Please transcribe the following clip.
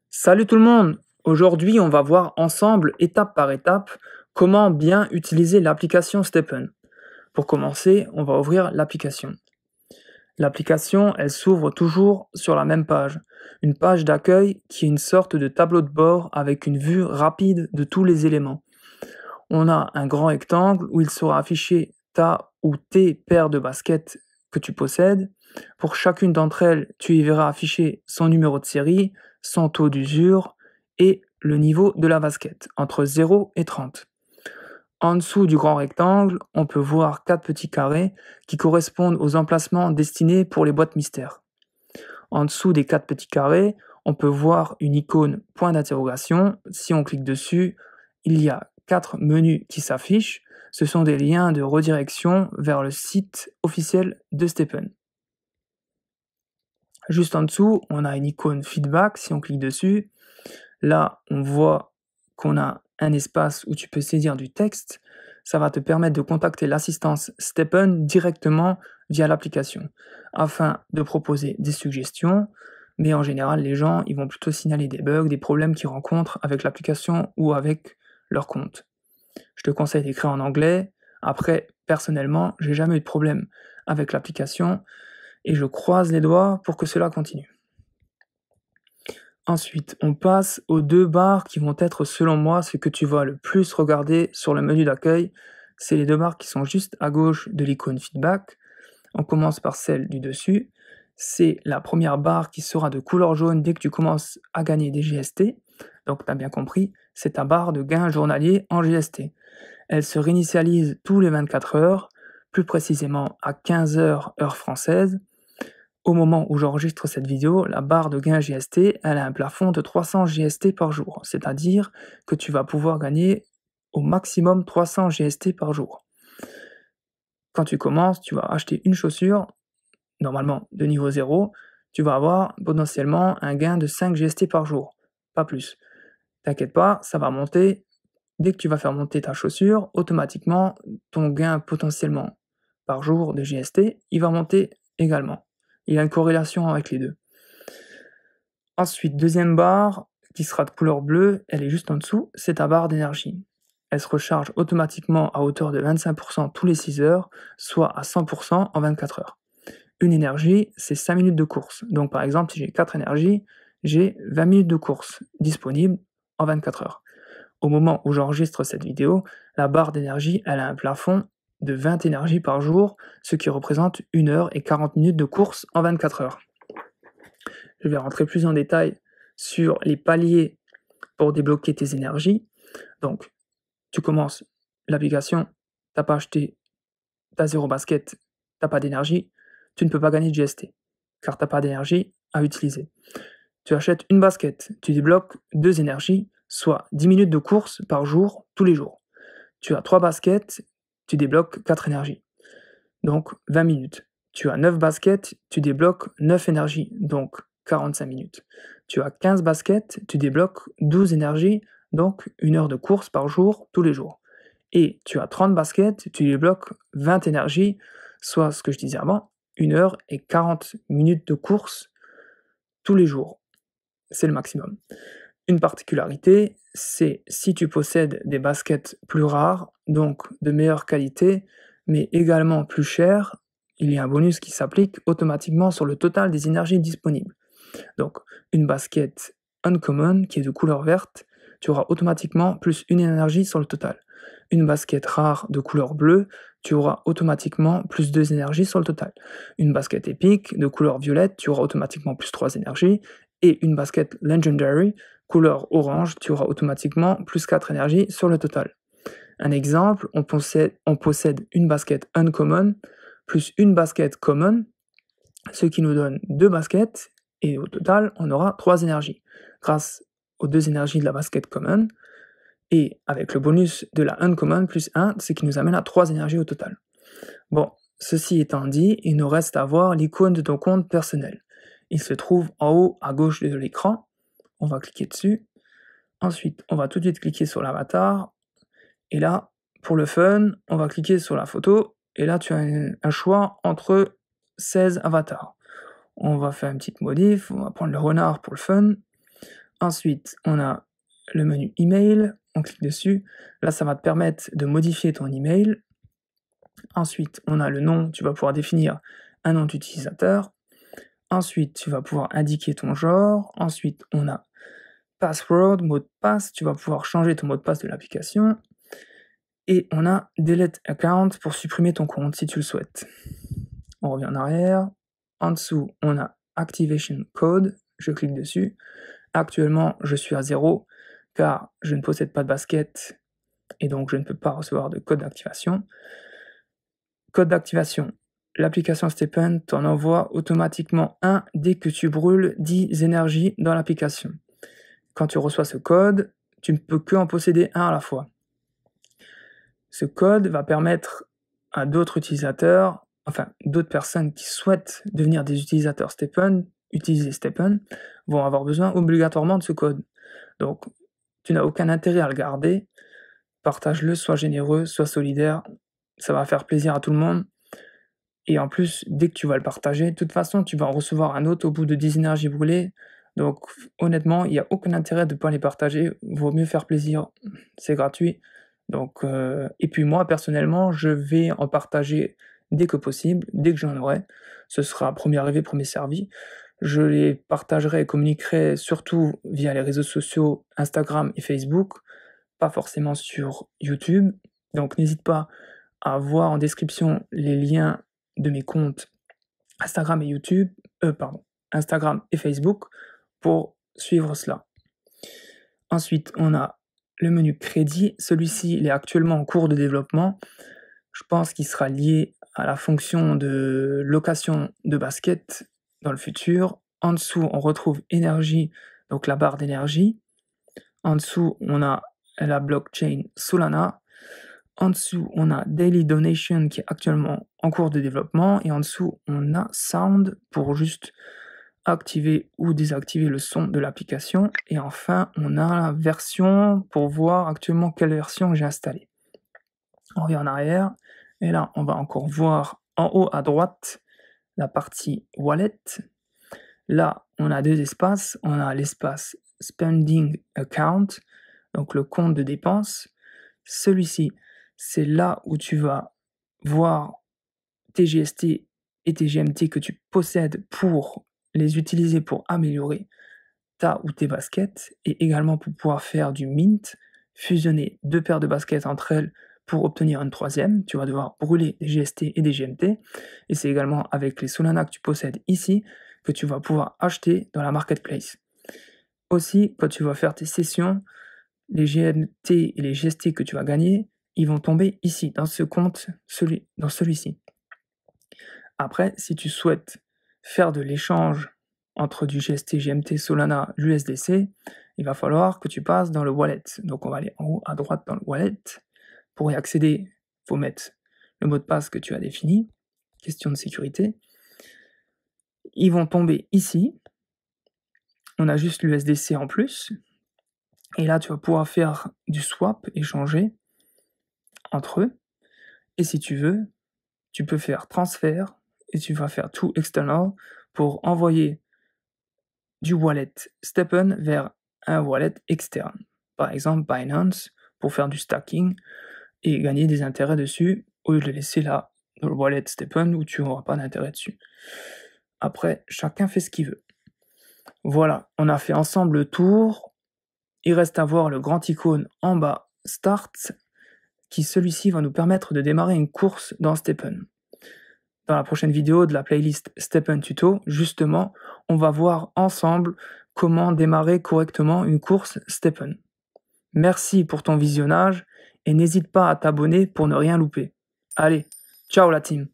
Salut tout le monde! Aujourd'hui, on va voir ensemble, étape par étape, comment bien utiliser l'application Stepen. Pour commencer, on va ouvrir l'application. L'application, elle s'ouvre toujours sur la même page. Une page d'accueil qui est une sorte de tableau de bord avec une vue rapide de tous les éléments. On a un grand rectangle où il sera affiché ta ou tes paires de baskets que tu possèdes. Pour chacune d'entre elles, tu y verras afficher son numéro de série, son taux d'usure et le niveau de la basket, entre 0 et 30. En dessous du grand rectangle, on peut voir 4 petits carrés qui correspondent aux emplacements destinés pour les boîtes mystères. En dessous des 4 petits carrés, on peut voir une icône point d'interrogation. Si on clique dessus, il y a 4 menus qui s'affichent. Ce sont des liens de redirection vers le site officiel de Stepen. Juste en dessous, on a une icône feedback. Si on clique dessus, là, on voit qu'on a un espace où tu peux saisir du texte. Ça va te permettre de contacter l'assistance Stepen directement via l'application afin de proposer des suggestions. Mais en général, les gens ils vont plutôt signaler des bugs, des problèmes qu'ils rencontrent avec l'application ou avec leur compte. Je te conseille d'écrire en anglais. Après, personnellement, j'ai jamais eu de problème avec l'application et je croise les doigts pour que cela continue. Ensuite, on passe aux 2 barres qui vont être, selon moi, ce que tu vas le plus regarder sur le menu d'accueil. C'est les 2 barres qui sont juste à gauche de l'icône feedback. On commence par celle du dessus. C'est la première barre qui sera de couleur jaune dès que tu commences à gagner des GST. Donc, tu as bien compris, c'est ta barre de gain journalier en GST. Elle se réinitialise tous les 24 heures, plus précisément à 15 heures heure française. Au moment où j'enregistre cette vidéo, la barre de gain GST, elle a un plafond de 300 GST par jour, c'est-à-dire que tu vas pouvoir gagner au maximum 300 GST par jour. Quand tu commences, tu vas acheter une chaussure, normalement de niveau 0, tu vas avoir potentiellement un gain de 5 GST par jour, pas plus. T'inquiète pas, ça va monter. Dès que tu vas faire monter ta chaussure, automatiquement, ton gain potentiellement par jour de GST, il va monter également. Il y a une corrélation avec les deux. Ensuite, deuxième barre, qui sera de couleur bleue, elle est juste en dessous, c'est ta barre d'énergie. Elle se recharge automatiquement à hauteur de 25% tous les 6 heures, soit à 100% en 24 heures. Une énergie, c'est 5 minutes de course. Donc par exemple, si j'ai 4 énergies, j'ai 20 minutes de course disponibles en 24 heures. Au moment où j'enregistre cette vidéo, la barre d'énergie, elle a un plafond de 20 énergies par jour, ce qui représente 1 heure et 40 minutes de course en 24 heures. Je vais rentrer plus en détail sur les paliers pour débloquer tes énergies. Donc, tu commences l'application, t'as pas acheté, t'as 0 basket, t'as pas d'énergie, tu ne peux pas gagner de GST, car t'as pas d'énergie à utiliser. Tu achètes une basket, tu débloques 2 énergies, soit 10 minutes de course par jour, tous les jours. Tu as 3 baskets, tu débloques 4 énergies, donc 20 minutes. Tu as 9 baskets, tu débloques 9 énergies, donc 45 minutes. Tu as 15 baskets, tu débloques 12 énergies, donc 1 heure de course par jour, tous les jours. Et tu as 30 baskets, tu débloques 20 énergies, soit ce que je disais avant, 1 heure et 40 minutes de course tous les jours. C'est le maximum. Une particularité, c'est si tu possèdes des baskets plus rares, donc de meilleure qualité, mais également plus chères, il y a un bonus qui s'applique automatiquement sur le total des énergies disponibles. Donc, une basket uncommon qui est de couleur verte, tu auras automatiquement plus 1 énergie sur le total. Une basket rare de couleur bleue, tu auras automatiquement plus 2 énergies sur le total. Une basket épique de couleur violette, tu auras automatiquement plus 3 énergies. Et une basket legendary, couleur orange, tu auras automatiquement plus 4 énergies sur le total. Un exemple, on possède une basket uncommon plus une basket common, ce qui nous donne 2 baskets, et au total, on aura 3 énergies, grâce aux 2 énergies de la basket common, et avec le bonus de la uncommon plus 1, ce qui nous amène à 3 énergies au total. Bon, ceci étant dit, il nous reste à voir l'icône de ton compte personnel. Il se trouve en haut à gauche de l'écran. On va cliquer dessus. Ensuite, on va tout de suite cliquer sur l'avatar. Et là, pour le fun, on va cliquer sur la photo. Et là, tu as un choix entre 16 avatars. On va faire une petite modif, on va prendre le renard pour le fun. Ensuite, on a le menu email, on clique dessus. Là, ça va te permettre de modifier ton email. Ensuite, on a le nom, tu vas pouvoir définir un nom d'utilisateur. Ensuite, tu vas pouvoir indiquer ton genre. Ensuite, on a password, mot de passe, tu vas pouvoir changer ton mot de passe de l'application. Et on a delete account pour supprimer ton compte si tu le souhaites. On revient en arrière. En dessous, on a activation code, je clique dessus. Actuellement, je suis à 0 car je ne possède pas de basket et donc je ne peux pas recevoir de code d'activation. Code d'activation. L'application Stepn t'en envoie automatiquement un dès que tu brûles 10 énergies dans l'application. Quand tu reçois ce code, tu ne peux que en posséder un à la fois. Ce code va permettre à d'autres utilisateurs, enfin d'autres personnes qui souhaitent devenir des utilisateurs Stepn, utiliser Stepn, vont avoir besoin obligatoirement de ce code. Donc, tu n'as aucun intérêt à le garder. Partage-le, sois généreux, sois solidaire. Ça va faire plaisir à tout le monde. Et en plus, dès que tu vas le partager, de toute façon, tu vas en recevoir un autre au bout de 10 énergies brûlées. Donc, honnêtement, il n'y a aucun intérêt de ne pas les partager. Vaut mieux faire plaisir. C'est gratuit. Donc, et puis moi, personnellement, je vais en partager dès que possible, dès que j'en aurai. Ce sera premier arrivé, premier servi. Je les partagerai et communiquerai surtout via les réseaux sociaux Instagram et Facebook, pas forcément sur YouTube. Donc n'hésite pas à voir en description les liens de mes comptes Instagram et YouTube, Instagram et Facebook pour suivre cela. Ensuite, on a le menu crédit. Celui-ci, il est actuellement en cours de développement. Je pense qu'il sera lié à la fonction de location de basket dans le futur. En dessous, on retrouve énergie, donc la barre d'énergie. En dessous, on a la blockchain Solana. En dessous, on a Daily Donation qui est actuellement en cours de développement. Et en dessous, on a Sound pour juste activer ou désactiver le son de l'application. Et enfin, on a la version pour voir actuellement quelle version j'ai installée. On revient en arrière. Et là, on va encore voir en haut à droite la partie Wallet. Là, on a deux espaces. On a l'espace Spending Account, donc le compte de dépenses. Celui-ci, c'est là où tu vas voir tes GST et tes GMT que tu possèdes pour les utiliser pour améliorer ta ou tes baskets et également pour pouvoir faire du mint, fusionner deux paires de baskets entre elles pour obtenir une troisième. Tu vas devoir brûler des GST et des GMT et c'est également avec les Solana que tu possèdes ici que tu vas pouvoir acheter dans la marketplace. Aussi, quand tu vas faire tes sessions, les GMT et les GST que tu vas gagner, ils vont tomber ici, dans ce compte, dans celui-ci. Après, si tu souhaites faire de l'échange entre du GST, GMT, Solana, l'USDC, il va falloir que tu passes dans le wallet. Donc on va aller en haut à droite dans le wallet. Pour y accéder, il faut mettre le mot de passe que tu as défini. Question de sécurité. Ils vont tomber ici. On a juste l'USDC en plus. Et là, tu vas pouvoir faire du swap, échanger entre eux. Et si tu veux, tu peux faire transfert et tu vas faire tout external pour envoyer du wallet Stepn vers un wallet externe. Par exemple, Binance pour faire du stacking et gagner des intérêts dessus au lieu de le laisser là dans le wallet Stepn où tu n'auras pas d'intérêt dessus. Après, chacun fait ce qu'il veut. Voilà, on a fait ensemble le tour. Il reste à voir le grand icône en bas, Start, qui celui-ci va nous permettre de démarrer une course dans Stepn. Dans la prochaine vidéo de la playlist Stepn Tuto, justement, on va voir ensemble comment démarrer correctement une course Stepn. Merci pour ton visionnage et n'hésite pas à t'abonner pour ne rien louper. Allez, ciao la team!